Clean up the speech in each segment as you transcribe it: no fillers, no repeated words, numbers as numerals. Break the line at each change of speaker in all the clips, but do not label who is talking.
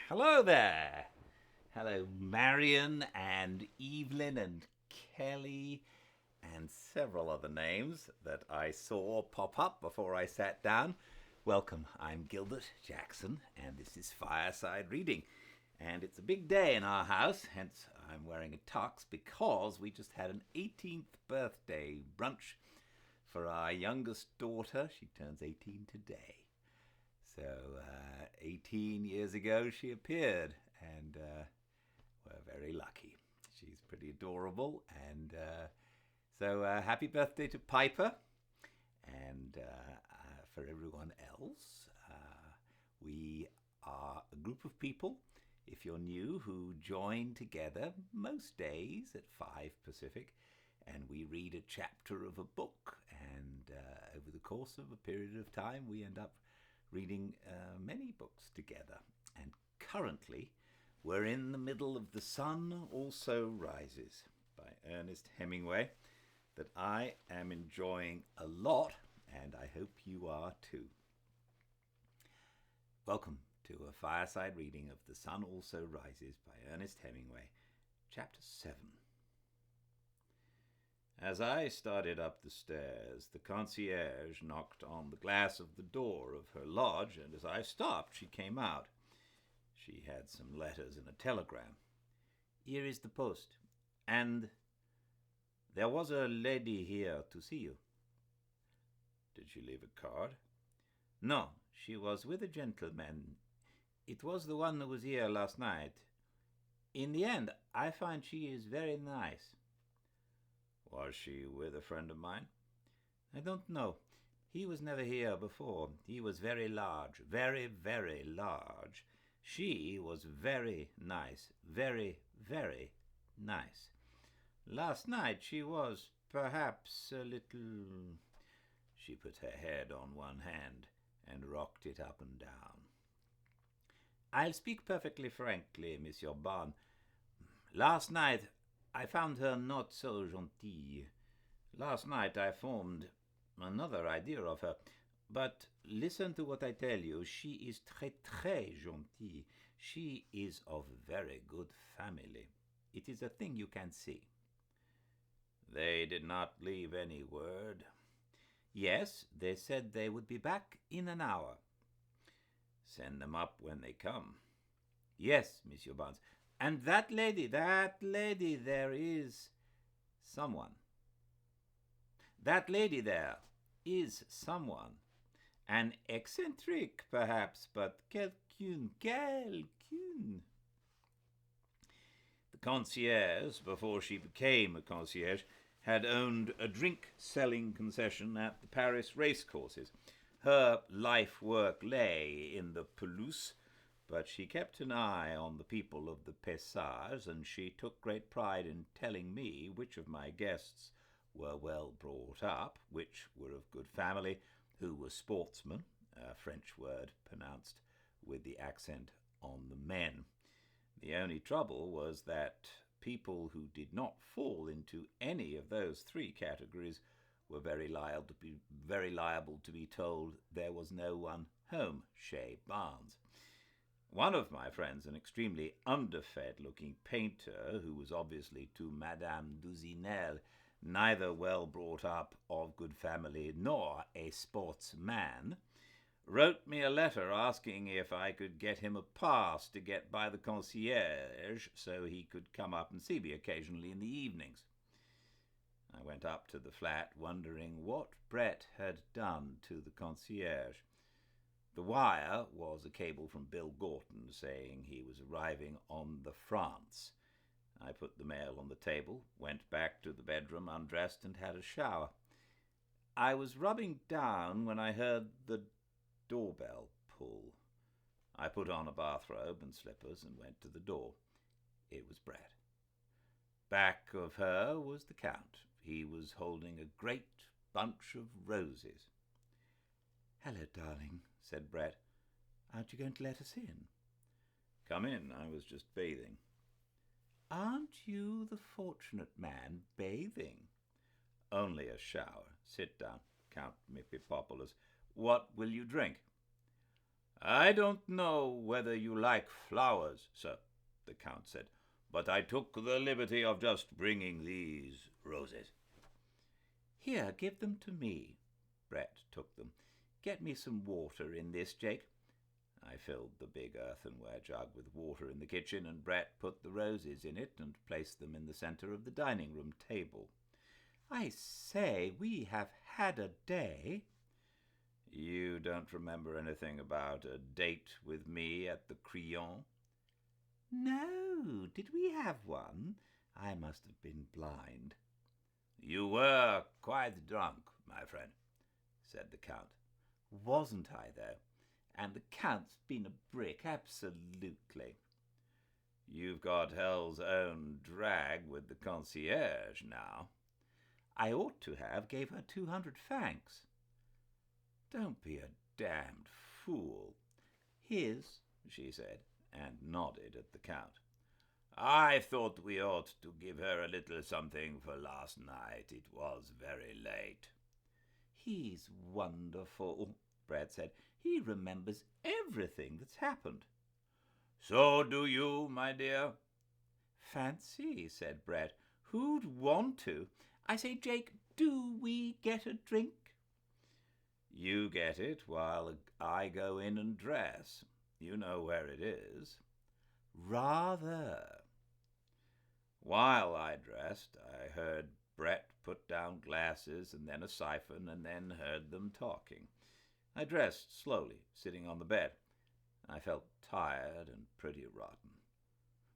Hello there. Hello, Marion and Evelyn and Kelly and several other names that I saw pop up before I sat down. Welcome, I'm Gildart Jackson, and this is Fireside Reading. And it's a big day in our house, hence I'm wearing a tux because we just had an 18th birthday brunch for our youngest daughter. She turns 18 today. So 18 years ago she appeared, and we're very lucky. She's pretty adorable, and so happy birthday to Piper, and for everyone else. We are a group of people, if you're new, who join together most days at 5 Pacific, and we read a chapter of a book, and over the course of a period of time we end up reading many books together. And currently we're in the middle of The Sun Also Rises by Ernest Hemingway, that I am enjoying a lot, and I hope you are too. Welcome to a fireside reading of The Sun Also Rises by Ernest Hemingway, Chapter 7. As I started up the stairs, the concierge knocked on the glass of the door of her lodge, and as I stopped, she came out. She had some letters and a telegram. "Here is the post, and there was a lady here to see you." "Did she leave a card?" "No, she was with a gentleman. It was the one who was here last night. In the end, I find she is very nice." "Was she with a friend of mine?" "I don't know. He was never here before. He was very large, very, very large. She was very nice, very, very nice. Last night she was perhaps a little—" She put her head on one hand and rocked it up and down. "I'll speak perfectly frankly, Monsieur Barnes. Last night I found her not so gentille. Last night I formed another idea of her. But listen to what I tell you. She is très gentille. She is of very good family. It is a thing you can see." "They did not leave any word?" "Yes, they said they would be back in an hour." "Send them up when they come." "Yes, Monsieur Barnes. And that lady, there is someone. That lady there is someone. An eccentric, perhaps, but quelqu'un. The concierge, before she became a concierge, had owned a drink-selling concession at the Paris racecourses. Her life-work lay in the pelouse, but she kept an eye on the people of the Passage, and she took great pride in telling me which of my guests were well brought up, which were of good family, who were sportsmen, a French word pronounced with the accent on the men. The only trouble was that people who did not fall into any of those three categories were very liable to be told there was no one home, chez Barnes. One of my friends, an extremely underfed-looking painter, who was obviously to Madame Duzinel neither well brought up, of good family, nor a sportsman, wrote me a letter asking if I could get him a pass to get by the concierge so he could come up and see me occasionally in the evenings. I went up to the flat wondering what Brett had done to the concierge. The wire was a cable from Bill Gorton saying he was arriving on the France. I put the mail on the table, went back to the bedroom, undressed, and had a shower. I was rubbing down when I heard the doorbell pull. I put on a bathrobe and slippers and went to the door. It was Brett. Back of her was the Count. He was holding a great bunch of roses. "Hello, darling," said Brett. "Aren't you going to let us in?" "Come in. I was just bathing." "Aren't you the fortunate man bathing?" "Only a shower. Sit down, Count Mippipopoulos. What will you drink?" I don't know whether you like flowers, sir, the Count said, but I took the liberty of just bringing these roses. Here, give them to me. Brett took them. Get me some water in this, Jake. I filled the big earthenware jug with water in the kitchen, and Brett put the roses in it and placed them in the centre of the dining room table. I say, we have had a day. You don't remember anything about a date with me at the Crillon? No, did we have one? I must have been blind. You were quite drunk, my friend, said the Count. Wasn't I, though? And the Count's been a brick, absolutely. You've got hell's own drag with the concierge now. I ought to have gave her 200 francs. Don't be a damned fool. His, she said, and nodded at the Count. I thought we ought to give her a little something for last night. It was very late. He's wonderful, Brett said. He remembers everything that's happened. So do you, my dear? Fancy, said Brett. Who'd want to? I say, Jake, do we get a drink? You get it while I go in and dress. You know where it is. Rather. While I dressed, I heard Brett put down glasses and then a siphon and then heard them talking. I dressed slowly, sitting on the bed. I felt tired and pretty rotten.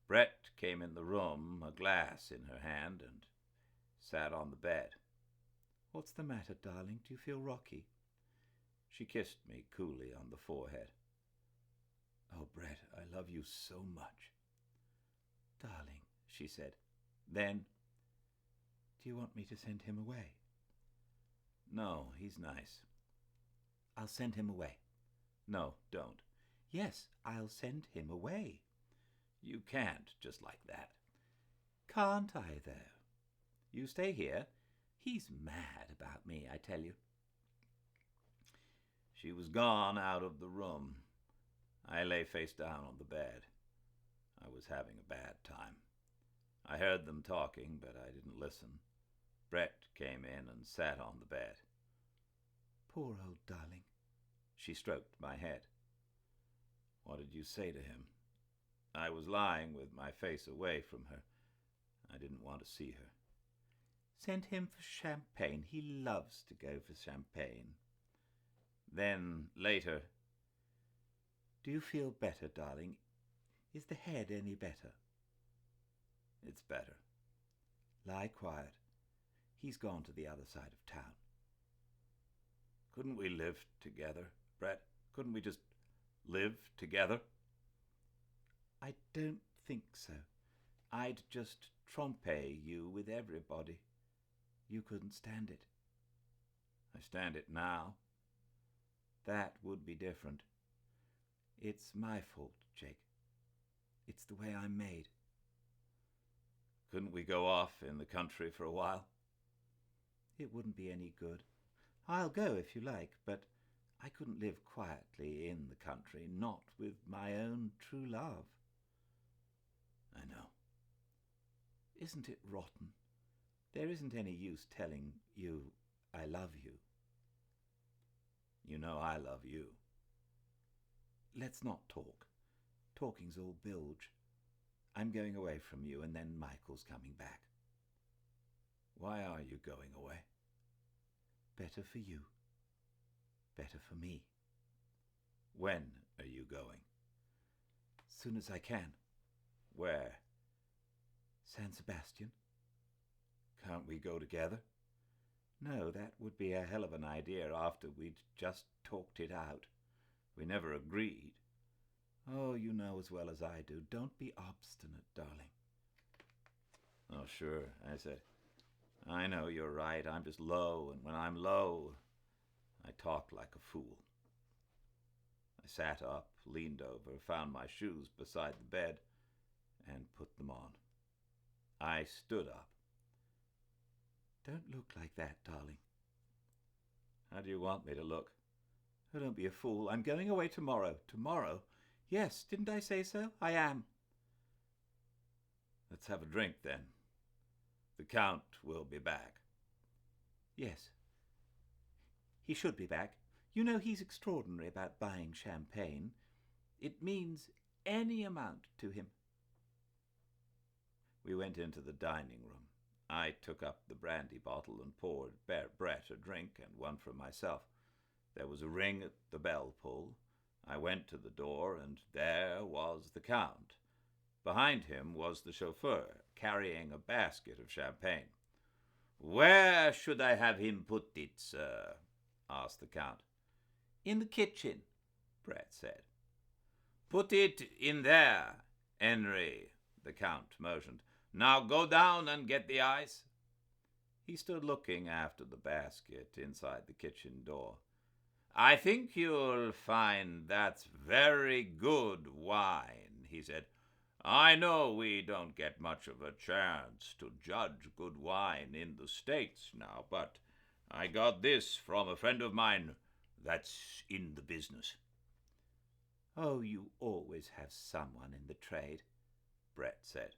Brett came in the room, a glass in her hand, and sat on the bed. What's the matter, darling? Do you feel rocky? She kissed me coolly on the forehead. Oh, Brett, I love you so much. Darling, she said. Then, do you want me to send him away? No, he's nice. I'll send him away. No, don't. Yes, I'll send him away. You can't just like that. Can't I, though? You stay here. He's mad about me, I tell you. She was gone out of the room. I lay face down on the bed. I was having a bad time. I heard them talking, but I didn't listen. Brett came in and sat on the bed. Poor old darling. She stroked my head. What did you say to him? I was lying with my face away from her. I didn't want to see her. Send him for champagne. He loves to go for champagne. Then, later, do you feel better, darling? Is the head any better? It's better. Lie quiet. He's gone to the other side of town. Couldn't we live together, Brett? Couldn't we just live together? I don't think so. I'd just trompe you with everybody. You couldn't stand it. I stand it now. That would be different. It's my fault, Jake. It's the way I'm made. Couldn't we go off in the country for a while? It wouldn't be any good. I'll go if you like, but I couldn't live quietly in the country, not with my own true love. I know. Isn't it rotten? There isn't any use telling you I love you. You know I love you. Let's not talk. Talking's all bilge. I'm going away from you, and then Michael's coming back. Why are you going away? Better for you. Better for me. When are you going? Soon as I can. Where? San Sebastian. Can't we go together? No, that would be a hell of an idea after we'd just talked it out. We never agreed. Oh, you know as well as I do. Don't be obstinate, darling. Oh, sure, I said. I know you're right. I'm just low, and when I'm low, I talk like a fool. I sat up, leaned over, found my shoes beside the bed, and put them on. I stood up. Don't look like that, darling. How do you want me to look? Oh, don't be a fool. I'm going away tomorrow. Tomorrow? Yes, didn't I say so? I am. Let's have a drink, then. The Count will be back. Yes. He should be back. You know, he's extraordinary about buying champagne. It means any amount to him. We went into the dining room. I took up the brandy bottle and poured Brett a drink and one for myself. There was a ring at the bell pull. I went to the door, and there was the Count. Behind him was the chauffeur, carrying a basket of champagne. "Where should I have him put it, sir?" asked the Count. "In the kitchen," Brett said. "Put it in there, Henry," the Count motioned. "Now go down and get the ice." He stood looking after the basket inside the kitchen door. "I think you'll find that's very good wine," he said. "I know we don't get much of a chance to judge good wine in the States now, but I got this from a friend of mine that's in the business." "Oh, you always have someone in the trade," Brett said.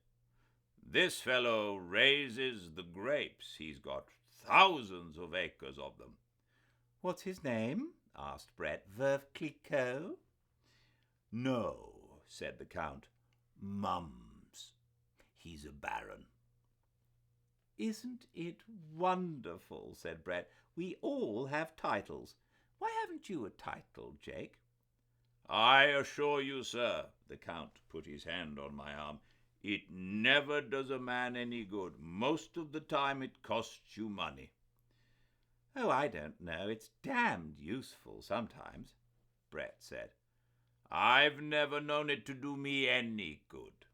"This fellow raises the grapes. He's got thousands of acres of them." "What's his name?" asked Brett. "Veuve Clicquot?" "No," said the Count. "Mums. He's a baron." "Isn't it wonderful?" said Brett. "We all have titles. Why haven't you a title, Jake?" "I assure you, sir," the Count put his hand on my arm, "it never does a man any good. Most of the time it costs you money." "Oh, I don't know. It's damned useful sometimes," Brett said. "I've never known it to do me any good."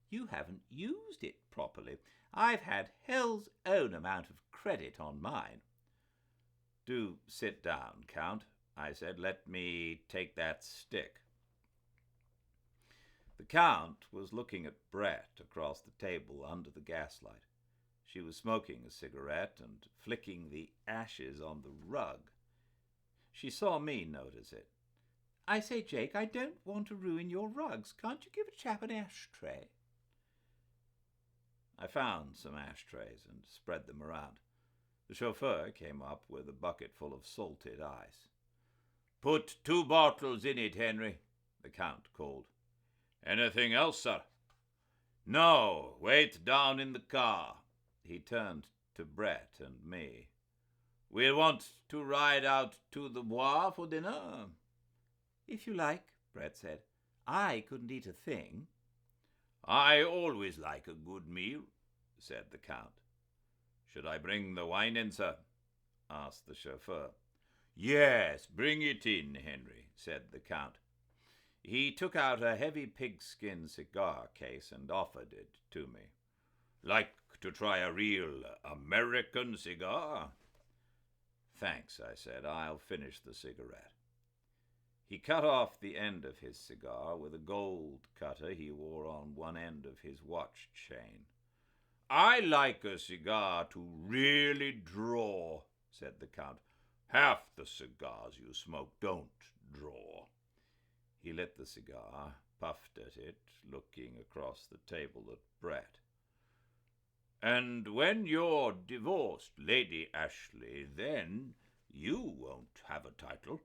"You haven't used it properly. I've had hell's own amount of credit on mine." "Do sit down, Count," I said. "Let me take that stick." The Count was looking at Brett across the table under the gaslight. She was smoking a cigarette and flicking the ashes on the rug. She saw me notice it. "I say, Jake, I don't want to ruin your rugs. Can't you give a chap an ashtray?" I found some ashtrays and spread them around. The chauffeur came up with a bucket full of salted ice. "Put 2 bottles in it, Henry," the Count called. "Anything else, sir?" "No, wait down in the car." He turned to Brett and me. "We'll want to ride out to the Bois for dinner." "If you like," Brett said. "I couldn't eat a thing." "I always like a good meal," said the Count. "Should I bring the wine in, sir?" asked the chauffeur. "Yes, bring it in, Henry," said the Count. He took out a heavy pigskin cigar case and offered it to me. "Like to try a real American cigar?" "Thanks," I said. "I'll finish the cigarette." He cut off the end of his cigar with a gold cutter he wore on one end of his watch chain. "I like a cigar to really draw," said the Count. "Half the cigars you smoke don't draw." He lit the cigar, puffed at it, looking across the table at Brett. "And when you're divorced, Lady Ashley, then you won't have a title."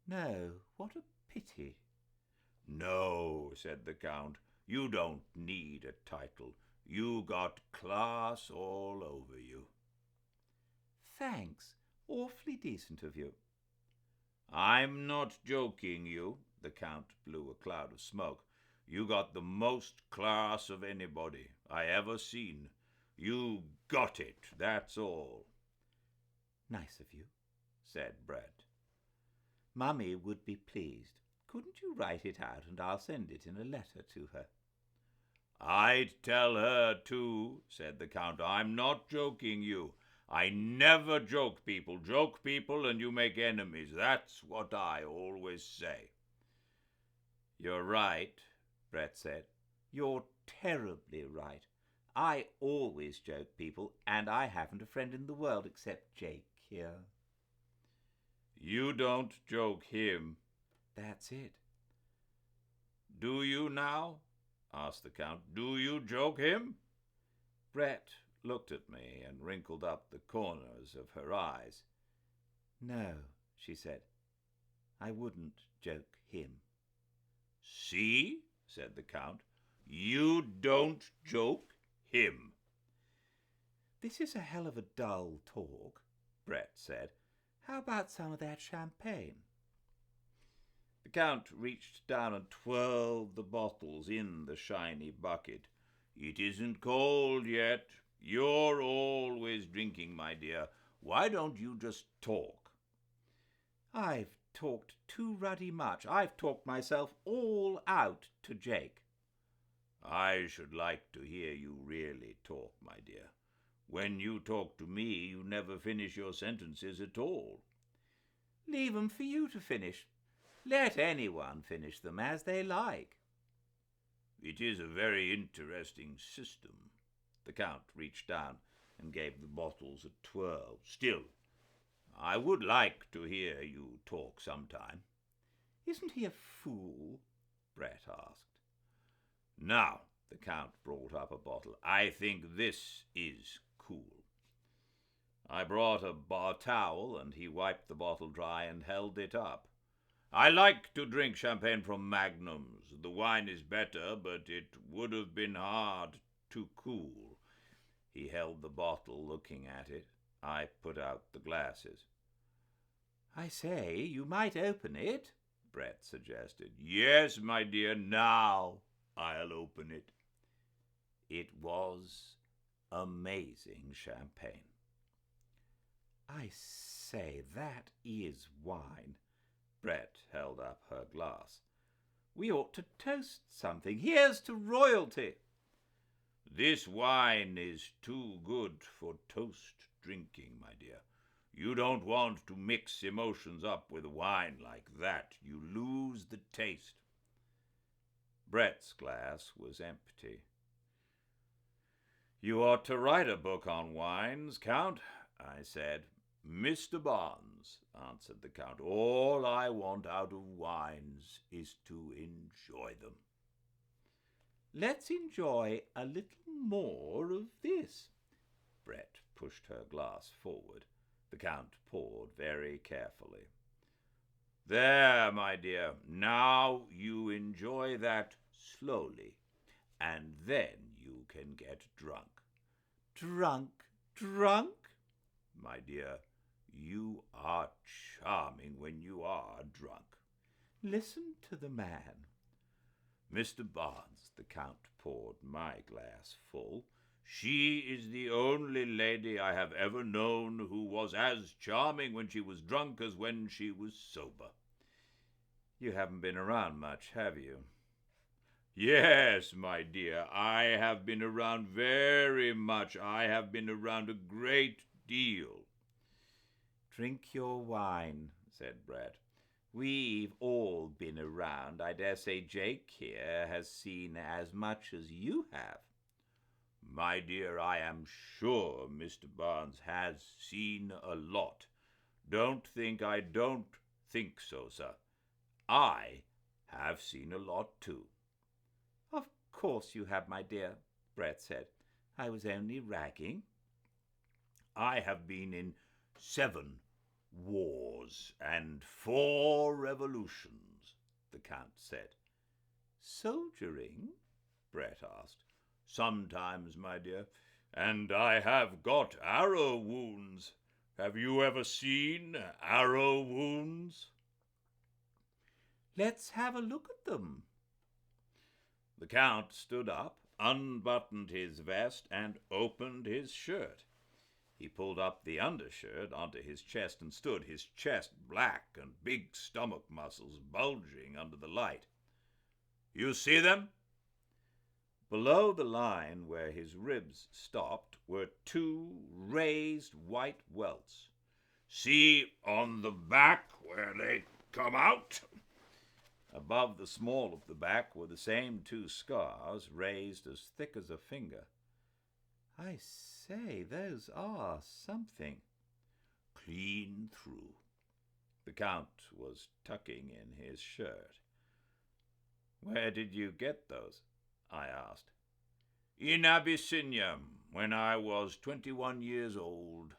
"No, what a pity." "No," said the Count, "you don't need a title. You got class all over you." "Thanks. Awfully decent of you." "I'm not joking you." The Count blew a cloud of smoke. "You got the most class of anybody I ever seen. You got it, that's all." "Nice of you," said Brett. "Mummy would be pleased. Couldn't you write it out and I'll send it in a letter to her?" "I'd tell her too," said the Count. "I'm not joking you. I never joke people and you make enemies. That's what I always say." "You're right," Brett said. "You're terribly right. I always joke people, and I haven't a friend in the world except Jake here." You don't joke him.
That's it.
Do you now? Asked the Count. Do you joke him?
Brett looked at me and wrinkled up the corners of her eyes. No, she said. I wouldn't joke him.
See, said the Count, you don't joke him.
This is a hell of a dull talk, Brett said. How about some of that champagne?
The Count reached down and twirled the bottles in the shiny bucket. It isn't cold yet. You're always drinking, my dear. Why don't you just talk?
I've talked too ruddy much. I've talked myself all out to Jake.
I should like to hear you really talk, my dear. When you talk to me, you never finish your sentences at all.
Leave 'em for you to finish. Let anyone finish them as they like.
It is a very interesting system. The Count reached down and gave the bottles a twirl. Still, I would like to hear you talk sometime.
Isn't he a fool? Brett asked.
Now, the Count brought up a bottle. I think this is cool. I brought a bar towel, and he wiped the bottle dry and held it up. I like to drink champagne from magnums. The wine is better, but it would have been hard to cool. He held the bottle, looking at it. I put out the glasses.
I say, you might open it, Brett suggested.
Yes, my dear, now I'll open it.
It was amazing champagne. I say, that is wine. Brett held up her glass. We ought to toast something. Here's to royalty.
This wine is too good for toast drinking, my dear. You don't want to mix emotions up with wine like that. You lose the taste.
Brett's glass was empty.
You ought to write a book on wines, Count, I said. Mr. Barnes, answered the Count, all I want out of wines is to enjoy them.
Let's enjoy a little more of this. Brett pushed her glass forward. The Count poured very carefully.
There, my dear, now you enjoy that slowly, and then you can get drunk.
Drunk? Drunk?
My dear, you are charming when you are drunk.
Listen to the man.
Mr. Barnes, the Count poured my glass full. She is the only lady I have ever known who was as charming when she was drunk as when she was sober.
You haven't been around much, have you?
Yes, my dear, I have been around very much. I have been around a great deal.
Drink your wine, said Brett. We've all been around. I dare say Jake here has seen as much as you have.
My dear, I am sure Mr. Barnes has seen a lot. Don't think I don't think so, sir. I have seen a lot, too.
Of course you have, my dear, Brett said. I was only ragging.
I have been in 7 wars and 4 revolutions, the Count said.
Soldiering?
Brett asked. Sometimes, my dear, and I have got arrow wounds. Have you ever seen arrow wounds?
Let's have a look at them.
The Count stood up, unbuttoned his vest, and opened his shirt. He pulled up the undershirt onto his chest and stood, his chest black and big stomach muscles bulging under the light. You see them?
Below the line where his ribs stopped were 2 raised white welts.
See on the back where they come out?
Above the small of the back were the same 2 scars, raised as thick as a finger. I say, those are something.
Clean through. The The Count was tucking in his shirt. "Where did you get those?" I asked. "In Abyssinia, when I was 21 years old."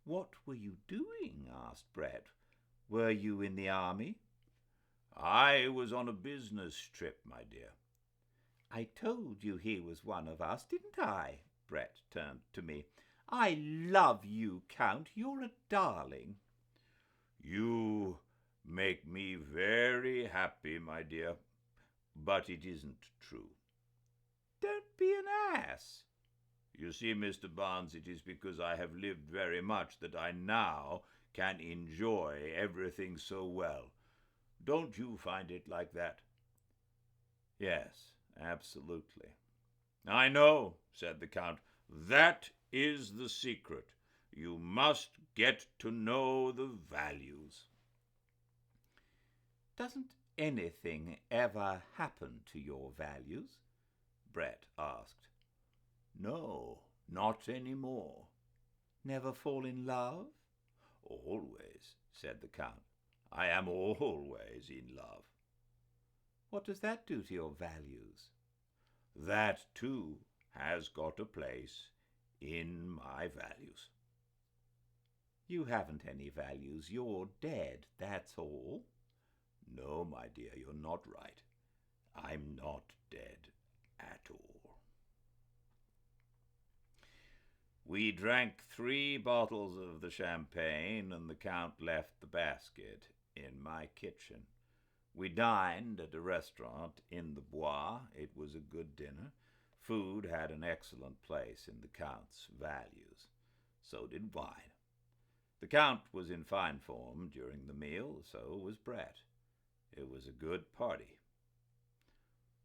"What were you doing?" asked Brett. "Were you in the army?"
"I was on a business trip, my dear."
"I told you he was one of us, didn't I?" Brett turned to me. "I love you, Count. You're a darling."
"You make me very happy, my dear, but it isn't true."
"Don't be an ass."
"You see, Mr. Barnes, it is because I have lived very much that I now can enjoy everything so well. Don't you find it like that?"
"Yes, absolutely."
"I know," said the Count. "That is the secret. You must get to know the values."
"Doesn't anything ever happen to your values?" Brett asked.
"No, not any more."
"Never fall in love?"
"Always," said the Count. "I am always in love."
"What does that do to your values?"
That, too, has got a place in my values.
"You haven't any values. You're dead, that's all."
No, my dear, you're not right. I'm not dead at all. We drank 3 bottles of the champagne, and the Count left the basket in my kitchen. We dined at a restaurant in the Bois. It was a good dinner. Food had an excellent place in the Count's values. So did wine. The Count was in fine form during the meal, so was Brett. It was a good party.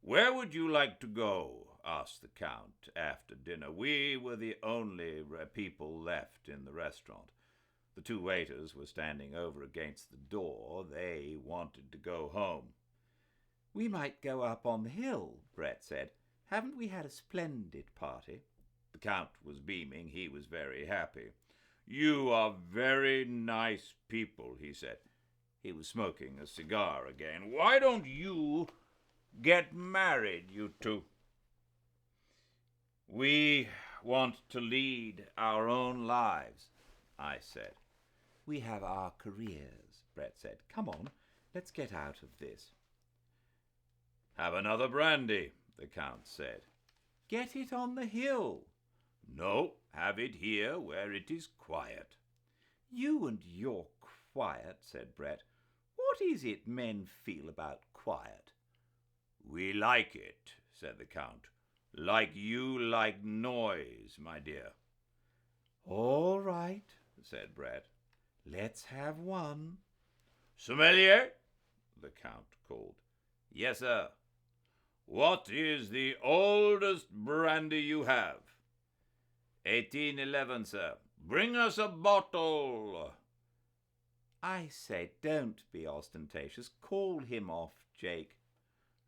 "Where would you like to go?" asked the Count after dinner. We were the only people left in the restaurant. The 2 waiters were standing over against the door. They wanted to go home.
"We might go up on the hill," Brett said. "Haven't we had a splendid party?"
The Count was beaming. He was very happy. "You are very nice people," he said. He was smoking a cigar again. "Why don't you get married, you two?" "We want to lead our own lives," I said.
"We have our careers," Brett said. "Come on, let's get out of this."
"Have another brandy," the Count said.
"Get it on the hill."
"No, have it here where it is quiet."
"You and your quiet," said Brett. "What is it men feel about quiet?"
"We like it," said the Count. "Like you like noise, my dear."
"All right," said Brett. "Let's have one."
"Sommelier," the Count called. "Yes, sir." "What is the oldest brandy you have?" 1811, sir." "Bring us a bottle."
"I say, don't be ostentatious. Call him off, Jake."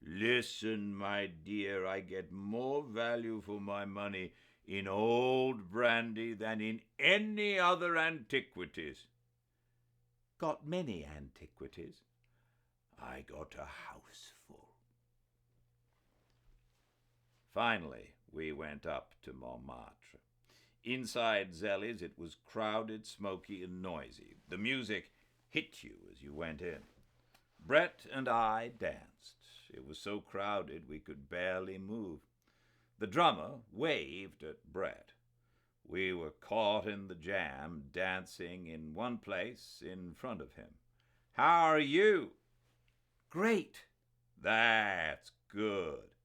"Listen, my dear, I get more value for my money in old brandy than in any other antiquities."
"Got many antiquities?"
"I got a house full." Finally, we went up to Montmartre. Inside Zelly's it was crowded, smoky, and noisy. The music hit you as you went in. Brett and I danced. It was so crowded we could barely move. The drummer waved at Brett. We were caught in the jam, dancing in one place in front of him. "How are you?"
"Great."
"That's good."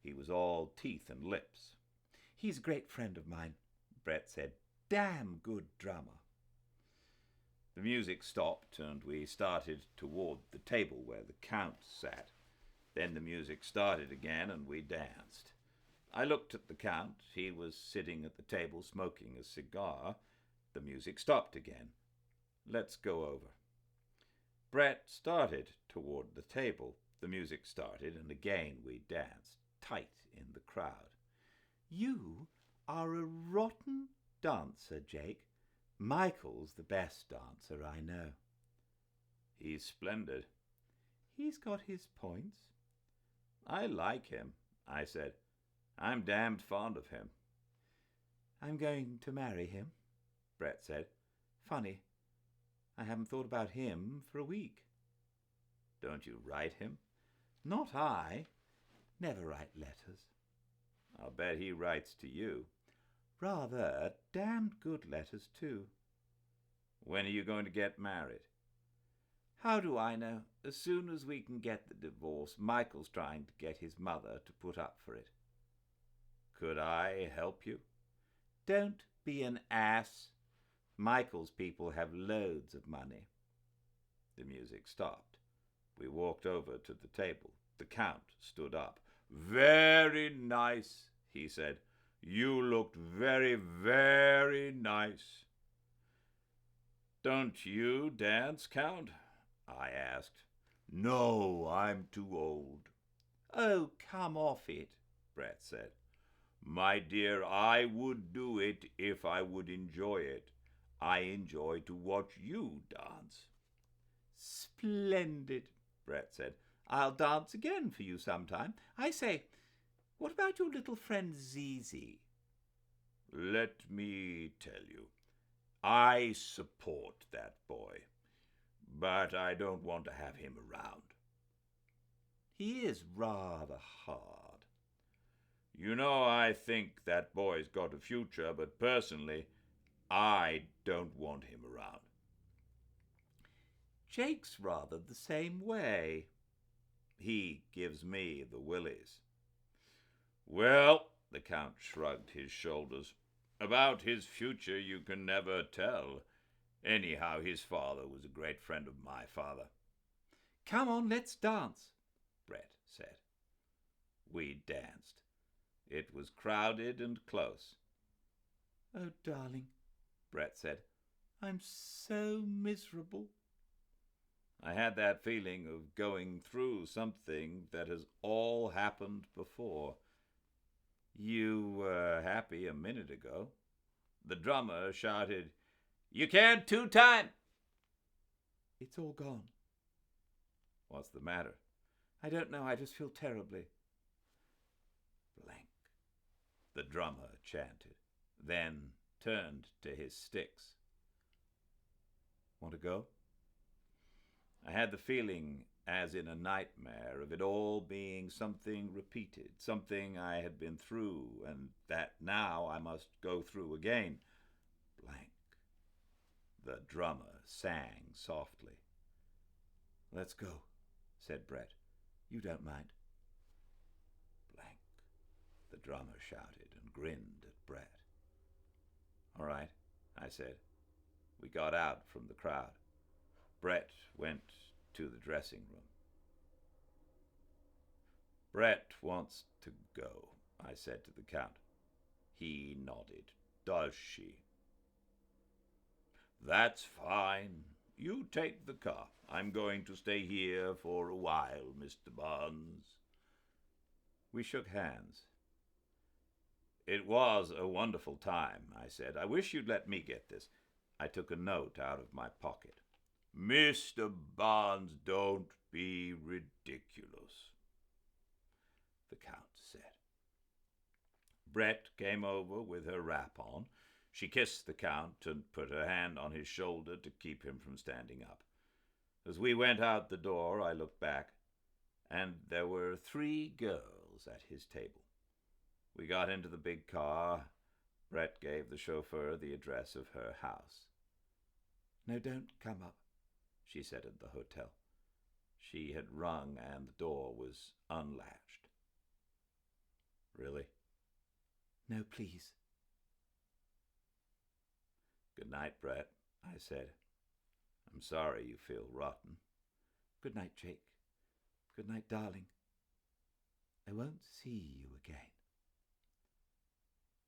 He was all teeth and lips.
"He's a great friend of mine," Brett said. "Damn good drummer."
The music stopped, and we started toward the table where the Count sat. Then the music started again, and we danced. I looked at the Count. He was sitting at the table smoking a cigar. The music stopped again. "Let's go over." Brett started toward the table. The music started, and again we danced, tight in the crowd.
"You are a rotten dancer, Jake. Michael's the best dancer I know."
He's splendid.
He's got his points.
I like him, I said. I'm damned fond of him.
I'm going to marry him, Brett said. Funny, I haven't thought about him for a week.
Don't you write him?
Not I. Never write letters.
I'll bet he writes to you.
Rather damned good letters, too.
When are you going to get married?
How do I know? As soon as we can get the divorce. Michael's trying to get his mother to put up for it.
Could I help you?
Don't be an ass. Michael's people have loads of money.
The music stopped. We walked over to the table. The Count stood up. Very nice, he said. You looked very, very nice. Don't you dance, Count? I asked. No, I'm too old.
Oh, come off it,
Brett said. My dear, I would do it if I would enjoy it. I enjoy to watch you dance.
Splendid, Brett said. I'll dance again for you sometime. I say, what about your little friend Zizi?
Let me tell you, I support that boy, but I don't want to have him around.
He is rather hard.
You know, I think that boy's got a future, but personally, I don't want him around.
Jake's rather the same way.
He gives me the willies. Well, the Count shrugged his shoulders. About his future you can never tell. Anyhow, his father was a great friend of my father.
Come on, let's dance,
Brett said. We danced. It was crowded and close.
Oh, darling, Brett said, I'm so miserable.
I had that feeling of going through something that has all happened before. You were happy a minute ago. The drummer shouted, You can't two-time!
It's all gone.
What's the matter?
I don't know, I just feel terribly.
Blank. The drummer chanted, then turned to his sticks. Want to go? I had the feeling, as in a nightmare, of it all being something repeated, something I had been through, and that now I must go through again. Blank. The drummer sang softly.
Let's go, said Brett. You don't mind.
Blank. The drummer shouted and grinned at Brett. All right, I said. We got out from the crowd. Brett went to the dressing room. Brett wants to go, I said to the Count. He nodded. Does she? That's fine. You take the car. I'm going to stay here for a while, Mr. Barnes. We shook hands. It was a wonderful time, I said. I wish you'd let me get this. I took a note out of my pocket. Mr. Barnes, don't be ridiculous, the Count said. Brett came over with her wrap on. She kissed the Count and put her hand on his shoulder to keep him from standing up. As we went out the door, I looked back, and there were 3 girls at his table. We got into the big car. Brett gave the chauffeur the address of her house.
No, don't come up,
she said at the hotel. She had rung and the door was unlatched. Really?
No, please.
Good night, Brett, I said. I'm sorry you feel rotten.
Good night, Jake. Good night, darling. I won't see you again.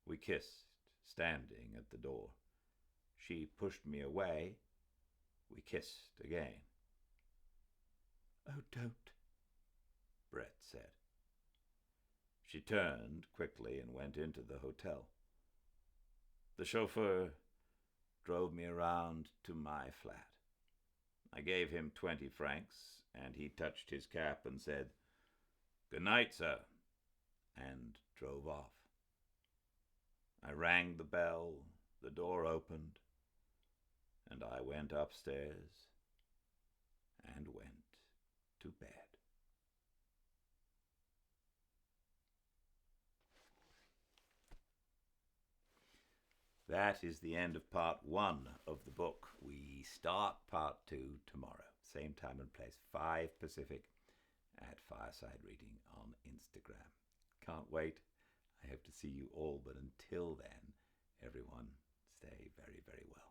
We kissed, standing at the door. She pushed me away. We kissed again.
Oh, don't,
Brett said. She turned quickly and went into the hotel. The chauffeur drove me around to my flat. I I gave him 20 francs, and he touched his cap and said, "Good night, sir," and drove off. I rang the bell, the door opened, and I went upstairs and went to bed. That is the end of part 1 of the book. We start part 2 tomorrow. Same time and place, 5 Pacific at Fireside Reading on Instagram. Can't wait. I hope to see you all, but until then, everyone, stay very, very well.